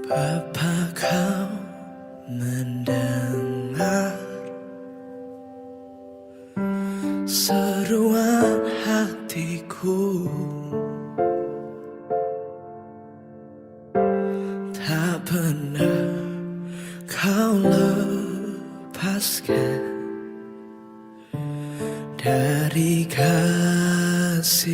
Apa kau mendengar seruan hatiku? Tak pernah kau lepaskan dari kasihmu.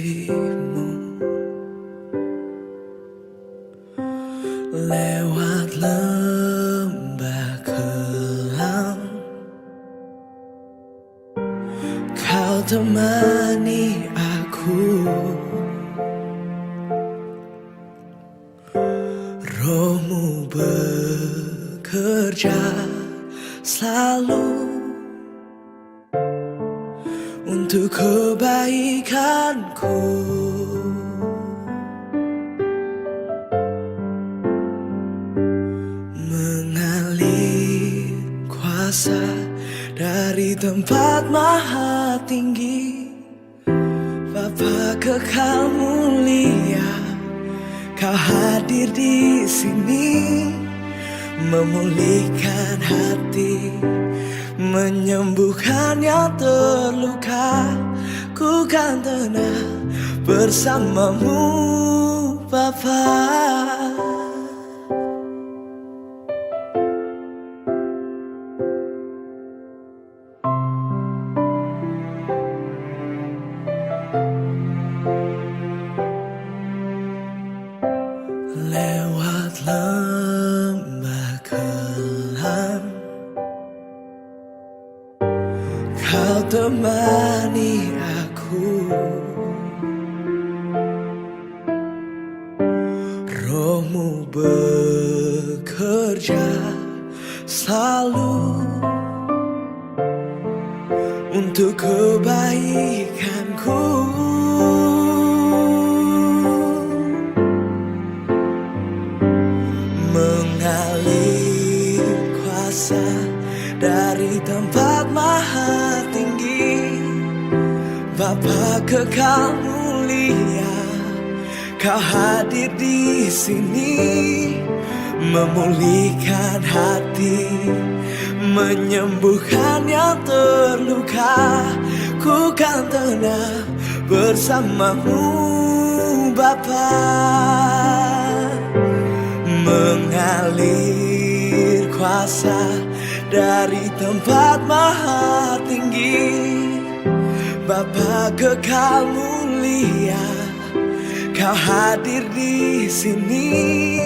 Lewat lembah kelam kau temani aku. Rohmu bekerja selalu untuk kebaikanku. Mengalir kuasa dari tempat maha tinggi, Bapa kekal mulia, kau hadir di sini, memulihkan hati, menyembuhkan yang terluka. Ku kan tenang bersamamu, Bapa. Lewat lembah kelam kau temani aku. Rohmu bekerja selalu untuk kebaikanku. Mengalir kuasa dari tempat maha tinggi, Bapa kekal mulia, kau hadir di sini, memulihkan hati, menyembuhkan yang terluka. Ku kan tenang bersamamu, Bapa. Mengalir kuasa dari tempat maha tinggi, Bapa kekal mulia, kau hadir di sini,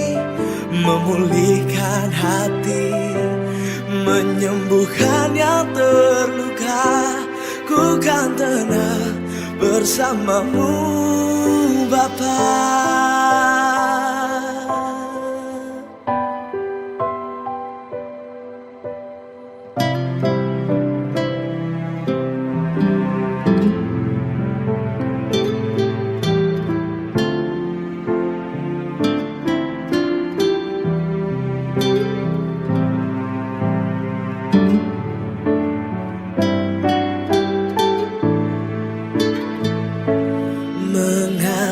memulihkan hati, menyembuhkan yang terluka. Ku kan tenang bersamamu, Bapa.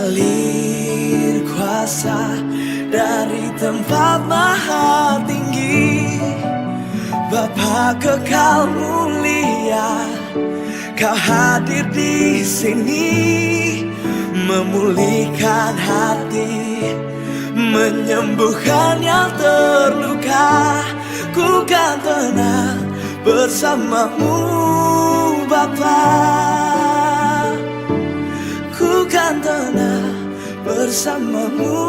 Mengalir kuasa dari tempat maha tinggi, Bapa kekal mulia, kau hadir di sini, memulihkan hati, menyembuhkan yang terluka. Ku kan tenang bersamamu, Bapa. Ku kan tenang bersamamu,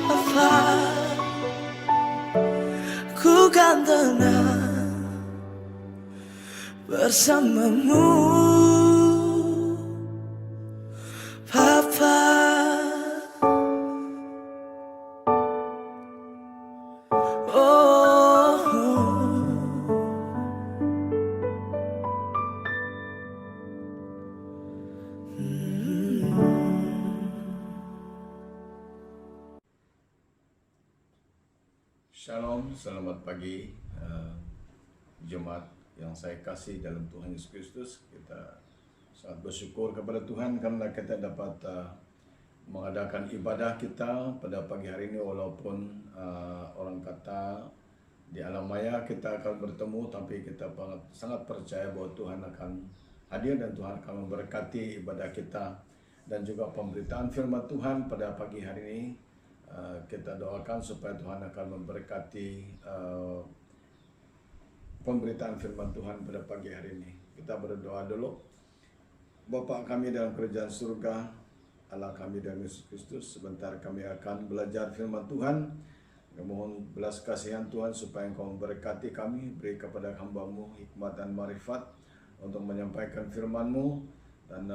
Bapa. Ku kan tenang bersamamu, Bapa. Shalom, selamat pagi jemaat yang saya kasih dalam Tuhan Yesus Kristus. Kita sangat bersyukur kepada Tuhan karena kita dapat mengadakan ibadah kita pada pagi hari ini, walaupun orang kata di alam maya kita akan bertemu, tapi kita sangat percaya bahwa Tuhan akan hadir dan Tuhan akan memberkati ibadah kita dan juga pemberitaan firman Tuhan pada pagi hari ini. Kita doakan supaya Tuhan akan memberkati pemberitaan firman Tuhan pada pagi hari ini. Kita berdoa dulu. Bapa kami dalam kerajaan surga, Allah kami dalam Yesus Kristus, sebentar kami akan belajar firman Tuhan. Mohon belas kasihan Tuhan supaya Engkau memberkati kami, beri kepada hamba-Mu hikmat dan marifat untuk menyampaikan firman-Mu, dan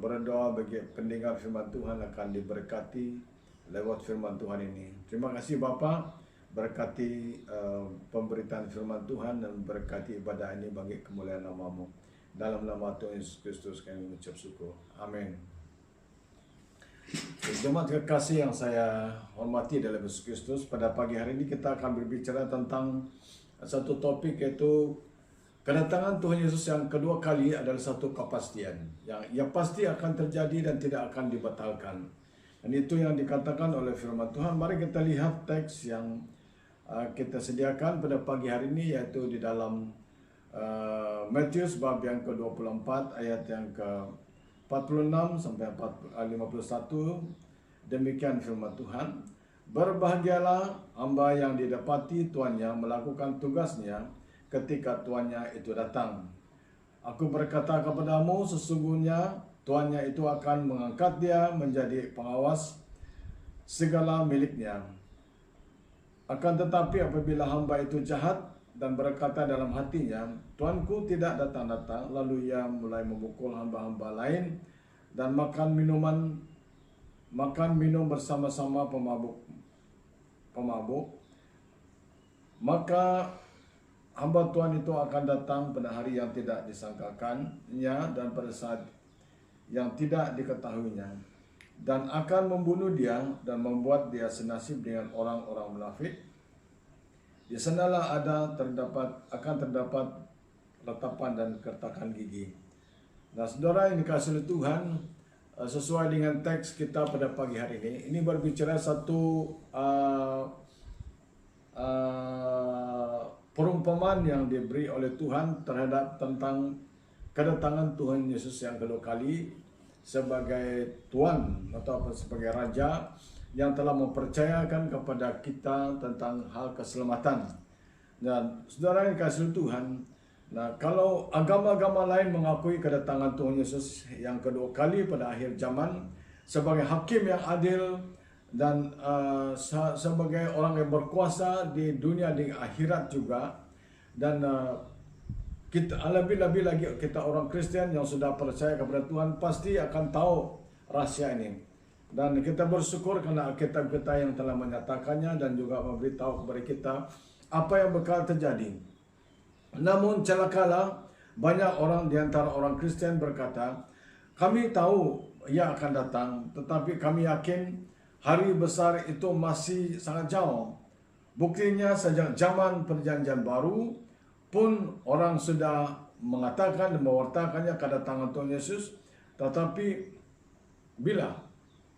berdoa bagi pendengar firman Tuhan akan diberkati lewat firman Tuhan ini. Terima kasih Bapa, berkati pemberitaan firman Tuhan dan berkati ibadah ini bagi kemuliaan nama-Mu. Dalam nama Tuhan Yesus Kristus kami mengucap syukur. Amin. Jemaat kekasih yang saya hormati dalam Yesus Kristus, pada pagi hari ini kita akan berbicara tentang satu topik, yaitu kedatangan Tuhan Yesus yang kedua kali adalah satu kepastian yang pasti akan terjadi dan tidak akan dibatalkan. Dan itu yang dikatakan oleh firman Tuhan. Mari kita lihat teks yang kita sediakan pada pagi hari ini, yaitu di dalam Matius bab yang ke-24 ayat yang ke-46 sampai 51. Demikian firman Tuhan. Berbahagialah hamba yang didapati tuannya melakukan tugasnya ketika tuannya itu datang. Aku berkata kepadamu, sesungguhnya tuannya itu akan mengangkat dia menjadi pengawas segala miliknya. Akan tetapi apabila hamba itu jahat dan berkata dalam hatinya, Tuanku tidak datang-datang, lalu ia mulai memukul hamba-hamba lain dan makan minum bersama-sama pemabuk, maka hamba Tuhan itu akan datang pada hari yang tidak disangkakannya dan pada saat yang tidak diketahuinya, dan akan membunuh dia dan membuat dia senasib dengan orang-orang munafik. Di sanalah akan terdapat ratapan dan kertakan gigi. Nah, saudara yang dikasihi oleh Tuhan, sesuai dengan teks kita pada pagi hari ini berbicara satu perumpamaan yang diberi oleh Tuhan terhadap tentang kedatangan Tuhan Yesus yang kedua kali sebagai Tuhan atau sebagai Raja yang telah mempercayakan kepada kita tentang hal keselamatan. Dan saudara yang dikasihi Tuhan, nah kalau agama-agama lain mengakui kedatangan Tuhan Yesus yang kedua kali pada akhir zaman sebagai hakim yang adil dan sebagai orang yang berkuasa di dunia di akhirat juga, dan kita lebih-lebih lagi kita orang Kristen yang sudah percaya kepada Tuhan pasti akan tahu rahasia ini. Dan kita bersyukur karena Alkitab kita yang telah menyatakannya dan juga memberitahu kepada kita apa yang bakal terjadi. Namun celakalah banyak orang di antara orang Kristen berkata, kami tahu ia akan datang, tetapi kami yakin hari besar itu masih sangat jauh. Buktinya sejak zaman perjanjian baru pun orang sudah mengatakan dan mewartakannya kedatangan Tuhan Yesus, tetapi bila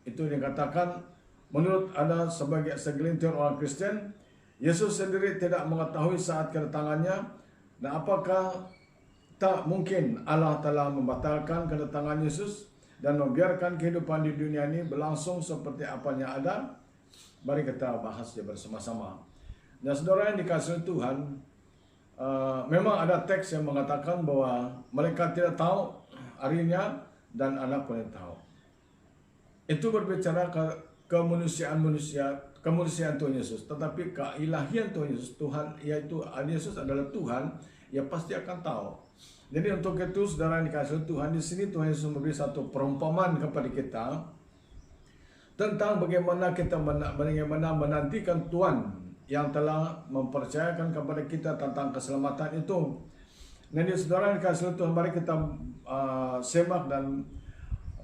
itu dikatakan menurut ada sebagai segelintir orang Kristen, Yesus sendiri tidak mengetahui saat kedatangannya. Dan apakah tak mungkin Allah telah membatalkan kedatangan Yesus dan membiarkan kehidupan di dunia ini berlangsung seperti apanya ada? Mari kita bahasnya bersama-sama. Dan saudara yang dikasihi Tuhan, memang ada teks yang mengatakan bahwa mereka tidak tahu harinya dan Anak pun tidak tahu. Itu berbicara kemanusiaan Tuhan Yesus, tetapi keilahian Tuhan Yesus, Tuhan yaitu Yesus adalah Tuhan, ya pasti akan tahu. Jadi untuk itu saudara yang dikasihi Tuhan, di sini Tuhan Yesus memberi satu perumpamaan kepada kita tentang bagaimana kita menantikan Tuhan yang telah mempercayakan kepada kita tentang keselamatan itu. Jadi saudara yang dikasihi Tuhan, mari kita semak dan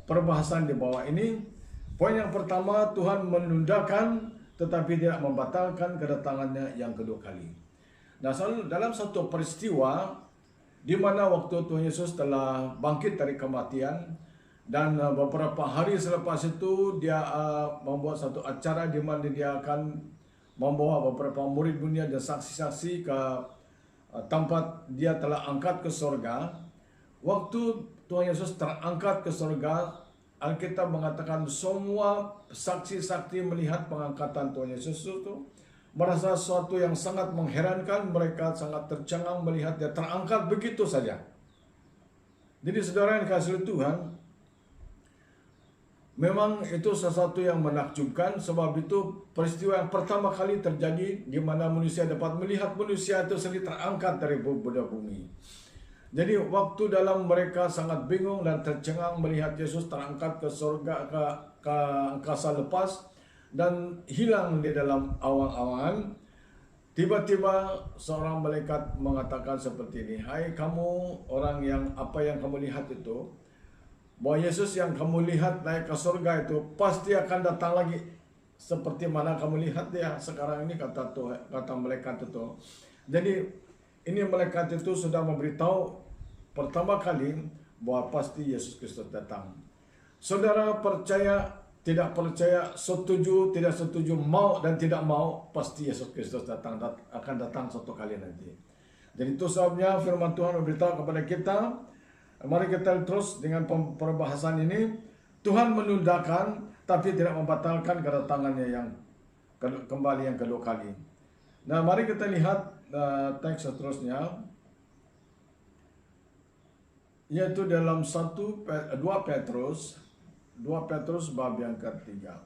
perbahasan di bawah ini. Poin yang pertama, Tuhan menundakan tetapi tidak membatalkan kedatangannya yang kedua kali. Nah, dalam satu peristiwa di mana waktu Tuhan Yesus telah bangkit dari kematian Dan beberapa hari selepas itu dia membuat satu acara di mana dia akan membawa beberapa murid-muridnya dan saksi-saksi ke tempat dia telah angkat ke surga. Waktu Tuhan Yesus terangkat ke surga, Alkitab mengatakan semua saksi-saksi melihat pengangkatan Tuhan Yesus itu merasa sesuatu yang sangat mengherankan. Mereka sangat tercengang melihat dia terangkat begitu saja. Jadi saudara yang dikasihi Tuhan, memang itu sesuatu yang menakjubkan, sebab itu peristiwa yang pertama kali terjadi di mana manusia dapat melihat manusia itu sendiri terangkat dari bumi. Jadi waktu dalam mereka sangat bingung dan tercengang melihat Yesus terangkat ke surga, ke angkasa lepas dan hilang di dalam awang-awangan. Tiba-tiba seorang malaikat mengatakan seperti ini, "Hai kamu orang yang apa yang kamu lihat itu, bahwa Yesus yang kamu lihat naik ke surga itu pasti akan datang lagi seperti mana kamu lihat dia sekarang ini," kata malaikat itu. Jadi ini malaikat itu sudah memberitahu pertama kali bahwa pasti Yesus Kristus datang. Saudara percaya, tidak percaya, setuju, tidak setuju, mau dan tidak mau, pasti Yesus Kristus akan datang suatu kali nanti. Jadi itu sebabnya firman Tuhan memberitahu kepada kita. Mari kita terus dengan perbahasan ini. Tuhan menundakan tapi tidak membatalkan kedatangannya yang kembali yang kedua kali. Nah, mari kita lihat teks seterusnya, yaitu dalam 2 Petrus bab yang ketiga.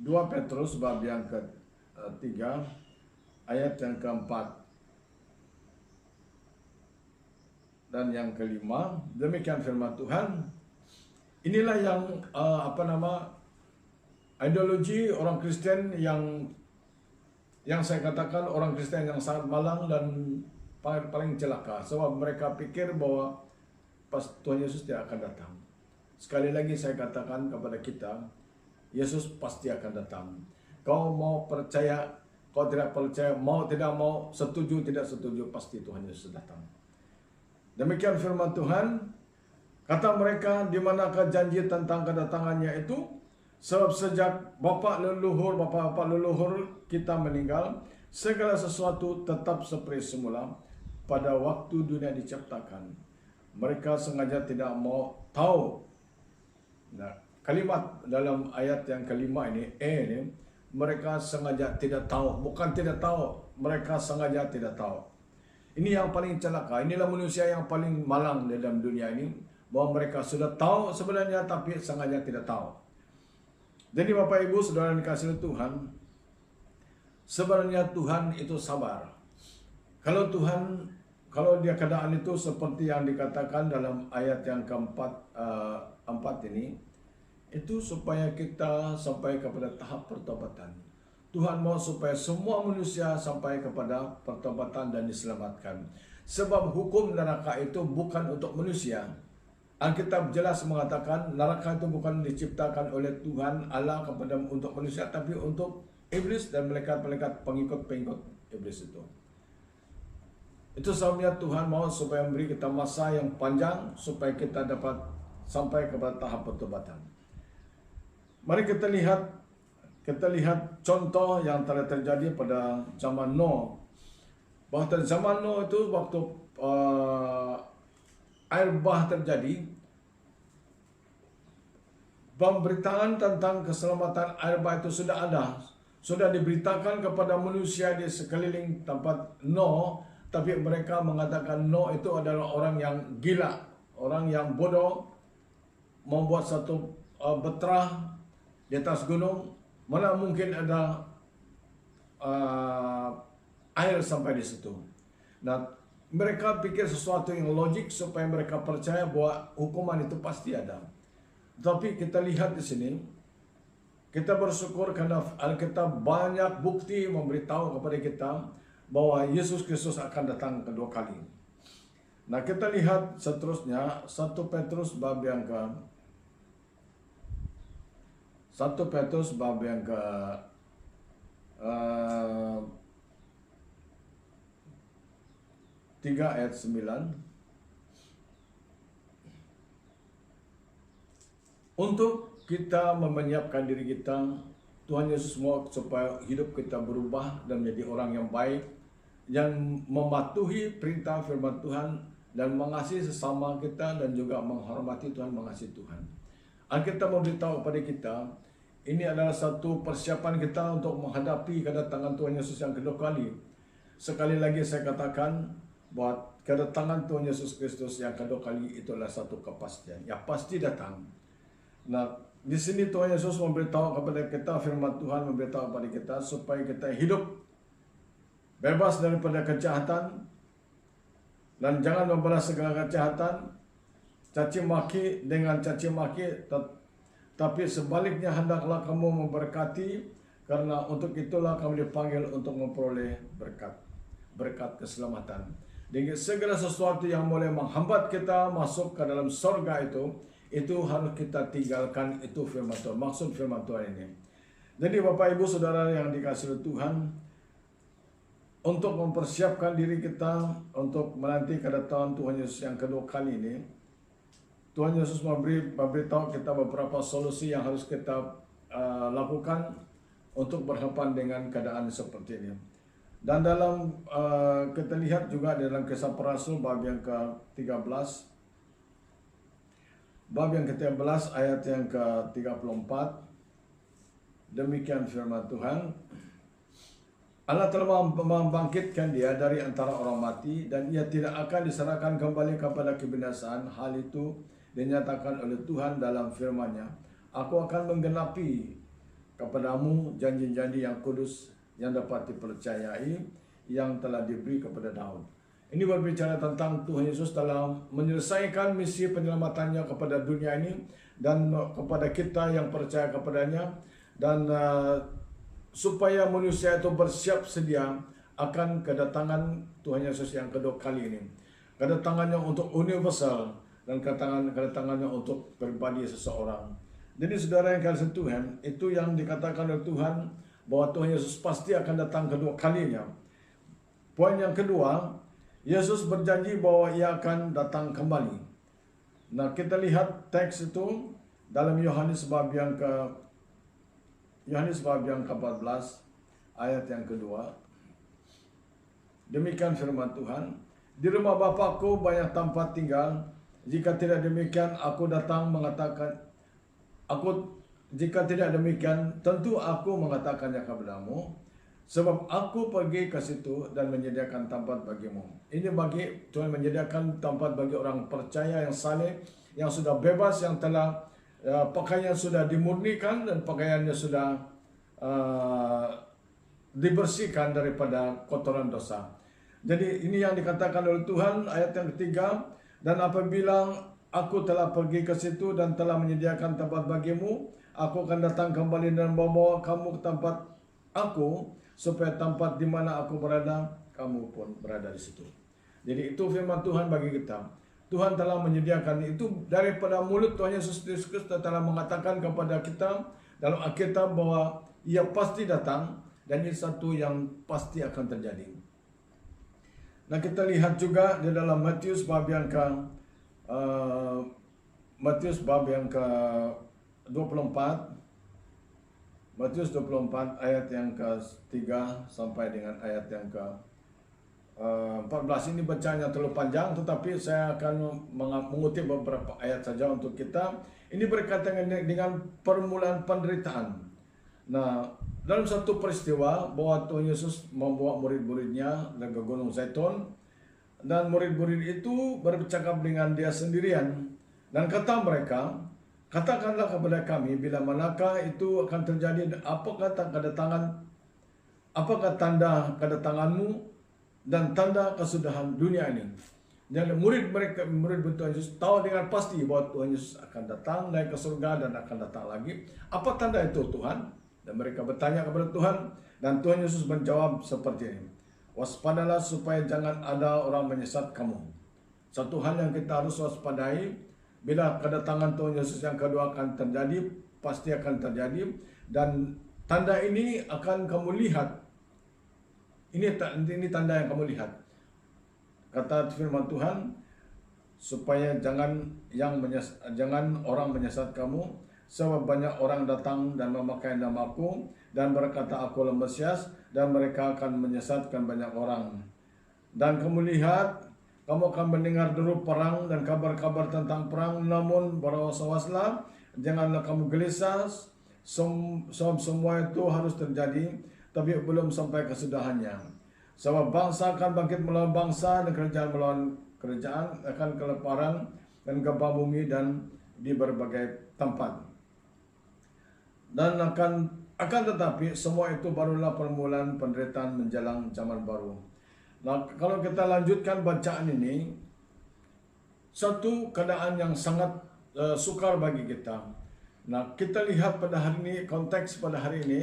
2 Petrus bab yang ketiga ayat yang keempat dan yang kelima. Demikian firman Tuhan. Inilah yang ideologi orang Kristen yang saya katakan orang Kristen yang sangat malang dan paling celaka, sebab mereka pikir bahwa pas Tuhan Yesus tidak akan datang. Sekali lagi saya katakan kepada kita, Yesus pasti akan datang. Kau mau percaya, kau tidak percaya, mau tidak mau, setuju tidak setuju, pasti Tuhan Yesus datang. Demikian firman Tuhan. Kata mereka, di manakah janji tentang kedatangannya itu? Sebab sejak bapak leluhur kita meninggal, segala sesuatu tetap seperti semula pada waktu dunia diciptakan. Mereka sengaja tidak mau tahu. Nah, kalimat dalam ayat yang kelima ini, ini, mereka sengaja tidak tahu. Bukan tidak tahu, mereka sengaja tidak tahu. Ini yang paling celaka. Inilah manusia yang paling malang dalam dunia ini, bahwa mereka sudah tahu sebenarnya tapi sengaja tidak tahu. Jadi Bapak Ibu Saudara yang dikasihi Tuhan, sebenarnya Tuhan itu sabar. Kalau dia keadaan itu seperti yang dikatakan dalam ayat yang keempat ini, itu supaya kita sampai kepada tahap pertobatan. Tuhan mau supaya semua manusia sampai kepada pertobatan dan diselamatkan. Sebab hukum neraka itu bukan untuk manusia. Alkitab jelas mengatakan neraka itu bukan diciptakan oleh Tuhan Allah untuk manusia, tapi untuk iblis dan malaikat-malaikat pengikut-pengikut iblis itu. Itu sebabnya Tuhan mau supaya memberi kita masa yang panjang supaya kita dapat sampai kepada tahap pertobatan. Mari kita lihat contoh yang telah terjadi pada zaman Nuh. Bahwa zaman Nuh itu waktu air bah terjadi, pemberitaan tentang keselamatan air bah itu sudah diberitakan kepada manusia di sekeliling tempat Nuh. Tapi mereka mengatakan Nuh itu adalah orang yang gila, orang yang bodoh, membuat satu beterah di atas gunung, mana mungkin ada air sampai di situ. Nah, mereka pikir sesuatu yang logik supaya mereka percaya bahwa hukuman itu pasti ada. Tapi kita lihat di sini, kita bersyukur karena Alkitab banyak bukti memberitahu kepada kita bahwa Yesus Kristus akan datang kedua kali. Nah, kita lihat seterusnya 1 Petrus bab yang ke 3 ayat 9. untuk kita menyiapkan diri kita. Tuhan Yesus mau supaya hidup kita berubah dan menjadi orang yang baik, yang mematuhi perintah firman Tuhan dan mengasihi sesama kita dan juga menghormati Tuhan, mengasihi Tuhan. Alkitab memberitahu kepada kita, ini adalah satu persiapan kita untuk menghadapi kedatangan Tuhan Yesus yang kedua kali. Sekali lagi saya katakan bahwa kedatangan Tuhan Yesus Kristus yang kedua kali itu adalah satu kepastian, yang pasti datang. Nah, di sini Tuhan Yesus memberitahu kepada kita, firman Tuhan memberitahu kepada kita supaya kita hidup bebas daripada kejahatan dan jangan membalas segala kejahatan, caci maki dengan caci maki, tapi sebaliknya hendaklah kamu memberkati, karena untuk itulah kamu dipanggil untuk memperoleh berkat keselamatan. Dengan segala sesuatu yang boleh menghambat kita masuk ke dalam surga itu harus kita tinggalkan. Itu firman Tuhan, maksud firman Tuhan ini. Jadi Bapak Ibu Saudara yang dikasihi Tuhan, untuk mempersiapkan diri kita untuk menanti kedatangan Tuhan Yesus yang kedua kali ini, Tuhan Yesus memberitahu kita beberapa solusi yang harus kita lakukan untuk berhadapan dengan keadaan seperti ini. Dan dalam kita lihat juga dalam Kisah Para Rasul bab yang ke-13, bab yang ke-13 ayat yang ke-34, demikian firman Tuhan. Allah telah membangkitkan dia dari antara orang mati dan ia tidak akan diserahkan kembali kepada kebinasaan. Hal itu dinyatakan oleh Tuhan dalam firman-Nya. Aku akan menggenapi kepadamu janji-janji yang kudus yang dapat dipercayai yang telah diberi kepada Daud. Ini berbicara tentang Tuhan Yesus telah menyelesaikan misi penyelamatannya kepada dunia ini dan kepada kita yang percaya kepadanya, dan supaya manusia itu bersiap sedia akan kedatangan Tuhan Yesus yang kedua kali ini. Kedatangannya untuk universal dan kedatangannya untuk pribadi seseorang. Jadi saudara yang kasih Tuhan, itu yang dikatakan oleh Tuhan bahwa Tuhan Yesus pasti akan datang kedua kalinya. Poin yang kedua, Yesus berjanji bahwa ia akan datang kembali. Nah, kita lihat teks itu dalam Yohanes bab yang ke-14 ayat yang kedua. Demikian firman Tuhan, di rumah Bapakku banyak tempat tinggal. Jika tidak demikian, jika tidak demikian, tentu aku mengatakannya kepadamu. Sebab aku pergi ke situ dan menyediakan tempat bagimu. Ini bagi Tuhan menyediakan tempat bagi orang percaya yang saleh, yang sudah bebas, yang telah pakaiannya sudah dimurnikan dan pakaiannya sudah dibersihkan daripada kotoran dosa. Jadi ini yang dikatakan oleh Tuhan ayat yang ketiga. Dan apabila aku telah pergi ke situ dan telah menyediakan tempat bagimu, aku akan datang kembali dan membawa kamu ke tempat aku, supaya tempat di mana aku berada, kamu pun berada di situ. Jadi itu firman Tuhan bagi kita. Tuhan telah menyediakan itu daripada mulut Tuhan Yesus Kristus, telah mengatakan kepada kita dalam Alkitab bahwa ia pasti datang dan ini satu yang pasti akan terjadi. Nah, kita lihat juga di dalam Matius bab yang ke-24, Matius 24 ayat yang ke-3 sampai dengan ayat yang ke-14. Ini bacanya terlalu panjang, tetapi saya akan mengutip beberapa ayat saja untuk kita. Ini berkaitan dengan permulaan penderitaan. Nah, dalam satu peristiwa bahwa Tuhan Yesus membawa murid-muridnya ke Gunung Zaitun, dan murid-murid itu bercakap dengan dia sendirian, dan kata mereka, katakanlah kepada kami bila manakah itu akan terjadi, apakah tanda kedatanganmu dan tanda kesudahan dunia ini. Dan murid Tuhan Yesus tahu dengan pasti bahwa Tuhan Yesus akan datang naik ke surga dan akan datang lagi. Apa tanda itu Tuhan? Dan mereka bertanya kepada Tuhan, dan Tuhan Yesus menjawab seperti ini. Waspadalah supaya jangan ada orang menyesat kamu. Satu hal yang kita harus waspadai, bila kedatangan Tuhan Yesus yang kedua akan terjadi, pasti akan terjadi, dan tanda ini akan kamu lihat. Ini tanda yang kamu lihat. Kata firman Tuhan, supaya jangan orang menyesat kamu, sebab banyak orang datang dan memakai namaku dan berkata aku adalah Mesias, dan mereka akan menyesatkan banyak orang. Dan kamu lihat, kamu akan mendengar deru perang dan kabar-kabar tentang perang, namun berawas-awaslah, janganlah kamu gelisah, semua itu harus terjadi, tapi belum sampai kesudahannya. Sebab bangsa akan bangkit melawan bangsa dan kerajaan melawan kerajaan, akan kelaparan dan gempa bumi dan di berbagai tempat. Dan akan tetapi semua itu barulah permulaan penderitaan menjelang zaman baru. Nah, kalau kita lanjutkan bacaan ini, satu keadaan yang sangat sukar bagi kita. Nah, kita lihat pada hari ini, konteks pada hari ini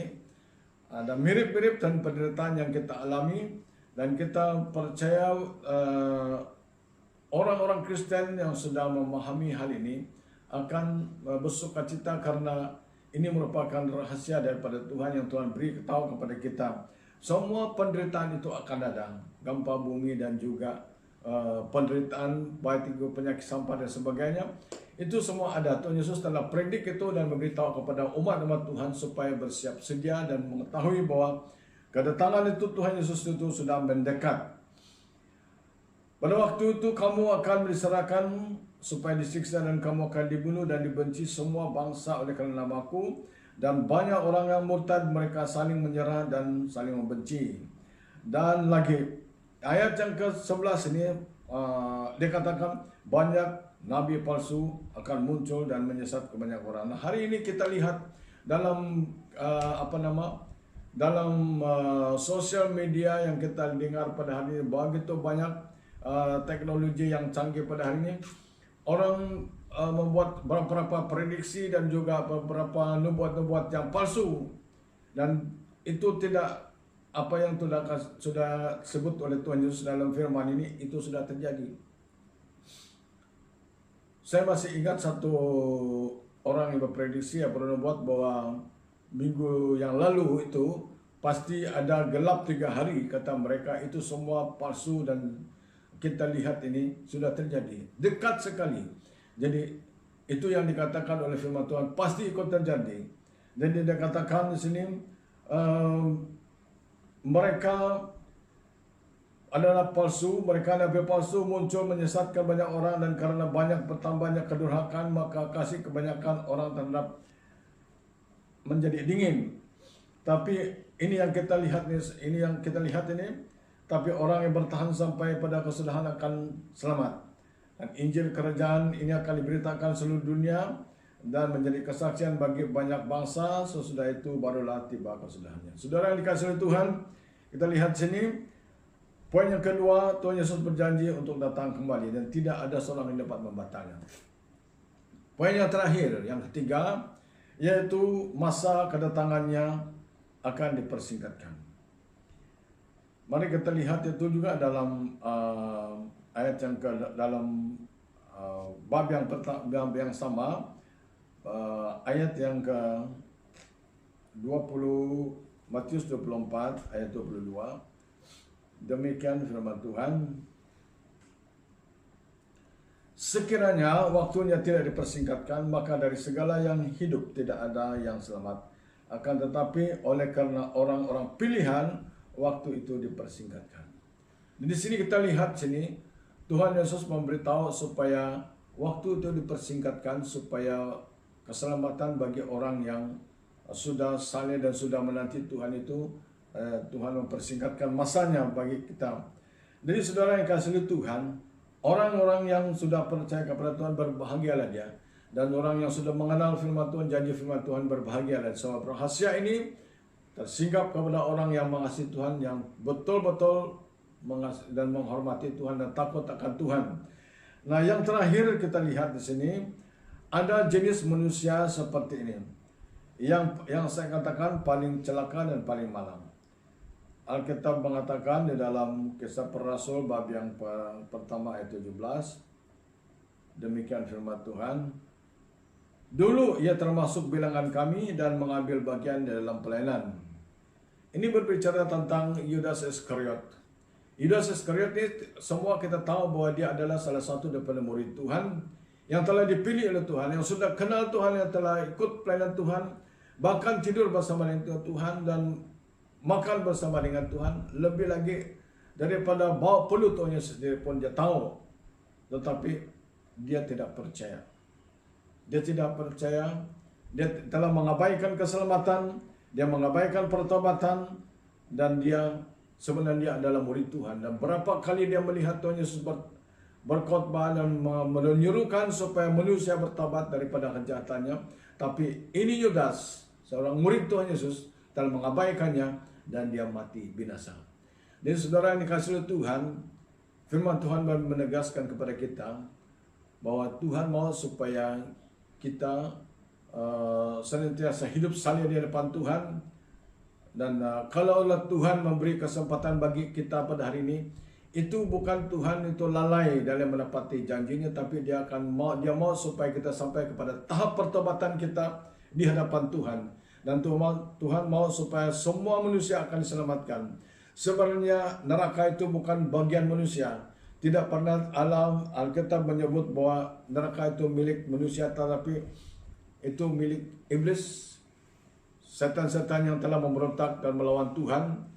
ada mirip-mirip dan penderitaan yang kita alami, dan kita percaya orang-orang Kristen yang sudah memahami hal ini akan bersukacita karena ini merupakan rahasia daripada Tuhan yang Tuhan beri tahu kepada kita. Semua penderitaan itu akan ada, gempa bumi dan juga penderitaan, baik itu penyakit sampah dan sebagainya. Itu semua ada. Tuhan Yesus telah predik itu dan memberitahu kepada umat-umat Tuhan supaya bersiap sedia dan mengetahui bahwa kedatangan itu Tuhan Yesus itu sudah mendekat. Pada waktu itu kamu akan diserahkan supaya disiksa dan kamu akan dibunuh dan dibenci semua bangsa oleh kerana namaku, dan banyak orang yang murtad, mereka saling menyerah dan saling membenci. Dan lagi ayat yang ke-11 ini dikatakan banyak nabi palsu akan muncul dan menyesat ke banyak orang. Nah, hari ini kita lihat dalam sosial media yang kita dengar pada hari ini, begitu banyak teknologi yang canggih pada hari ini. Orang membuat beberapa prediksi dan juga beberapa nubuat-nubuat yang palsu, dan itu tidak apa yang sudah sebut oleh Tuhan Yesus dalam firman ini, itu sudah terjadi. Saya masih ingat satu orang yang berprediksi atau bernubuat bahwa minggu yang lalu itu pasti ada gelap 3 hari, kata mereka. Itu semua palsu dan kita lihat ini sudah terjadi dekat sekali. Jadi itu yang dikatakan oleh firman Tuhan pasti ikut terjadi. Dan dia katakan di sini mereka adalah palsu, mereka nabi palsu muncul menyesatkan banyak orang, dan karena banyak bertambahnya kedurhakaan maka kasih kebanyakan orang terhadap menjadi dingin. Tapi ini yang kita lihat ini, tapi orang yang bertahan sampai pada kesudahan akan selamat. Dan Injil kerajaan ini akan diberitakan seluruh dunia dan menjadi kesaksian bagi banyak bangsa. Sesudah itu barulah tiba kesudahannya. Saudara yang dikasihi oleh Tuhan, kita lihat sini poin yang kedua, Tuhan Yesus berjanji untuk datang kembali dan tidak ada seorang yang dapat membatalnya. Poin yang terakhir, yang ketiga, yaitu masa kedatangannya akan dipersingkatkan. Mari kita lihat itu juga dalam ayat yang dalam bab yang sama, ayat yang ke 20, Matius 24 ayat 22. Demikian firman Tuhan. Sekiranya waktunya tidak dipersingkatkan, maka dari segala yang hidup tidak ada yang selamat. Akan tetapi oleh karena orang-orang pilihan, waktu itu dipersingkatkan. Di sini kita lihat Tuhan Yesus memberitahu supaya waktu itu dipersingkatkan, supaya keselamatan bagi orang yang sudah saleh dan sudah menanti Tuhan itu, Tuhan mempersingkatkan masanya bagi kita. Jadi saudara yang kasih Tuhan, orang-orang yang sudah percaya kepada Tuhan, berbahagialah dia. Dan orang yang sudah mengenal firman Tuhan, janji firman Tuhan, berbahagialah. Sebab rahasia ini tersinggap kepada orang yang mengasihi Tuhan, yang betul-betul mengasihi dan menghormati Tuhan dan takut akan Tuhan. Nah, yang terakhir kita lihat di sini, ada jenis manusia seperti ini, yang saya katakan paling celaka dan paling malang. Alkitab mengatakan di dalam Kisah Para Rasul bab yang pertama ayat 17, demikian firman Tuhan. Dulu ia termasuk bilangan kami dan mengambil bagian di dalam pelayanan. Ini berbicara tentang Yudas Iskariot. Yudas Iskariot ini semua kita tahu bahwa dia adalah salah satu daripada murid Tuhan yang telah dipilih oleh Tuhan, yang sudah kenal Tuhan, yang telah ikut pelayanan Tuhan, bahkan tidur bersama dengan Tuhan dan makan bersama dengan Tuhan. Lebih lagi daripada bawa peluh Tuhan Yesus sendiri pun dia tahu, tetapi dia tidak percaya. Dia tidak percaya, dia telah mengabaikan keselamatan, dia mengabaikan pertobatan, dan dia sebenarnya adalah murid Tuhan. Dan berapa kali dia melihat Tuhan Yesus berkhotbah dan menyuruhkan supaya manusia bertobat daripada kejahatannya. Tapi ini Yudas, seorang murid Tuhan Yesus, telah mengabaikannya dan dia mati binasa. Dan saudara yang dikasihi oleh Tuhan, firman Tuhan menegaskan kepada kita bahwa Tuhan mau supaya kita senantiasa hidup saling di depan Tuhan. Dan kalau Allah Tuhan memberi kesempatan bagi kita pada hari ini, itu bukan Tuhan itu lalai dalam menepati janjinya, tapi dia mau supaya kita sampai kepada tahap pertobatan kita di hadapan Tuhan. Dan Tuhan mau supaya semua manusia akan diselamatkan. Sebenarnya neraka itu bukan bagian manusia. Tidak pernah Alkitab menyebut bahwa neraka itu milik manusia, tetapi itu milik iblis, setan-setan yang telah memberontak dan melawan Tuhan.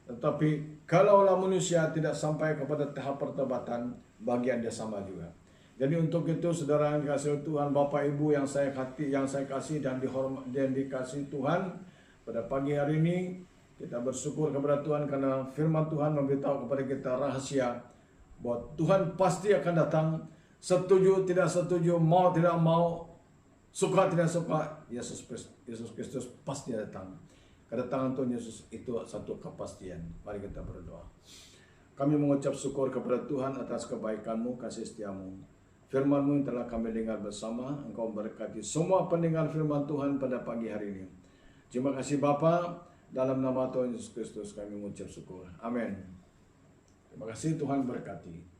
Tetapi kalaulah manusia tidak sampai kepada tahap pertobatan, bagian dia sama juga. Jadi untuk itu saudara yang dikasihi Tuhan, Bapak Ibu yang saya kasih dan dikasihi Tuhan, pada pagi hari ini kita bersyukur kepada Tuhan karena firman Tuhan memberitahu kepada kita rahasia bahwa Tuhan pasti akan datang, setuju tidak setuju, mau tidak mau, suka tidak suka, Yesus Kristus pasti datang. Kedatangan Tuhan Yesus itu satu kepastian. Mari kita berdoa. Kami mengucap syukur kepada Tuhan atas kebaikan-Mu, kasih setia-Mu. Firman-Mu yang telah kami dengar bersama, Engkau memberkati semua pendengar firman Tuhan pada pagi hari ini. Terima kasih Bapa, dalam nama Tuhan Yesus Kristus kami mengucap syukur. Amin. Terima kasih, Tuhan berkati.